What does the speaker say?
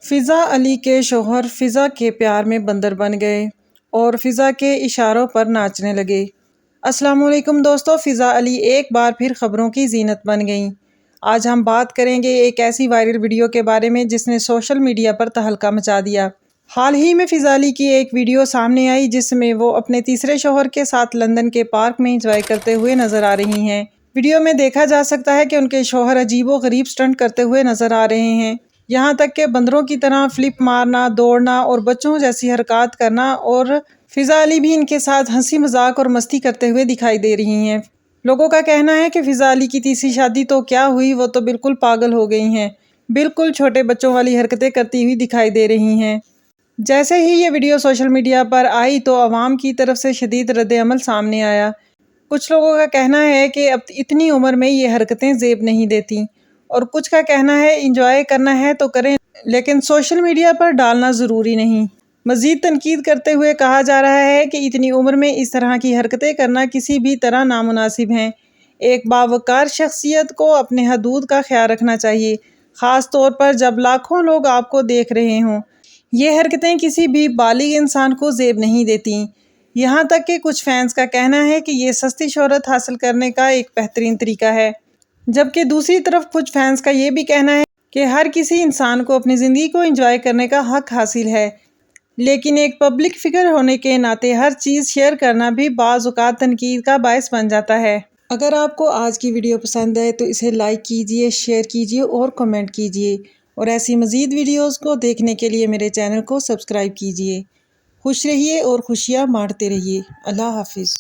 فضا علی کے شوہر فضا کے پیار میں بندر بن گئے اور فضا کے اشاروں پر ناچنے لگے۔ السلام علیکم دوستو، فضا علی ایک بار پھر خبروں کی زینت بن گئیں۔ آج ہم بات کریں گے ایک ایسی وائرل ویڈیو کے بارے میں جس نے سوشل میڈیا پر تہلکہ مچا دیا۔ حال ہی میں فضا علی کی ایک ویڈیو سامنے آئی جس میں وہ اپنے تیسرے شوہر کے ساتھ لندن کے پارک میں انجوائے کرتے ہوئے نظر آ رہی ہیں۔ ویڈیو میں دیکھا جا سکتا ہے کہ ان کے شوہر عجیب و غریب سٹنٹ کرتے ہوئے نظر آ رہے ہیں، یہاں تک کہ بندروں کی طرح فلپ مارنا، دوڑنا اور بچوں جیسی حرکات کرنا، اور فضا علی بھی ان کے ساتھ ہنسی مذاق اور مستی کرتے ہوئے دکھائی دے رہی ہیں۔ لوگوں کا کہنا ہے کہ فضا علی کی تیسری شادی تو کیا ہوئی، وہ تو بالکل پاگل ہو گئی ہیں، بالکل چھوٹے بچوں والی حرکتیں کرتی ہوئی دکھائی دے رہی ہیں۔ جیسے ہی یہ ویڈیو سوشل میڈیا پر آئی تو عوام کی طرف سے شدید رد عمل سامنے آیا۔ کچھ لوگوں کا کہنا ہے کہ اب اتنی عمر میں یہ حرکتیں زیب نہیں دیتی، اور کچھ کا کہنا ہے انجوائے کرنا ہے تو کریں لیکن سوشل میڈیا پر ڈالنا ضروری نہیں۔ مزید تنقید کرتے ہوئے کہا جا رہا ہے کہ اتنی عمر میں اس طرح کی حرکتیں کرنا کسی بھی طرح نامناسب ہیں۔ ایک باوقار شخصیت کو اپنے حدود کا خیال رکھنا چاہیے، خاص طور پر جب لاکھوں لوگ آپ کو دیکھ رہے ہوں۔ یہ حرکتیں کسی بھی بالغ انسان کو زیب نہیں دیتی۔ یہاں تک کہ کچھ فینس کا کہنا ہے کہ یہ سستی شہرت حاصل کرنے کا ایک بہترین طریقہ ہے، جبکہ دوسری طرف کچھ فینس کا یہ بھی کہنا ہے کہ ہر کسی انسان کو اپنی زندگی کو انجوائے کرنے کا حق حاصل ہے، لیکن ایک پبلک فگر ہونے کے ناطے ہر چیز شیئر کرنا بھی بعض اوقات تنقید کا باعث بن جاتا ہے۔ اگر آپ کو آج کی ویڈیو پسند آئے تو اسے لائک کیجئے، شیئر کیجئے اور کمنٹ کیجئے، اور ایسی مزید ویڈیوز کو دیکھنے کے لیے میرے چینل کو سبسکرائب کیجئے۔ خوش رہیے اور خوشیاں بانٹتے رہیے۔ اللہ حافظ۔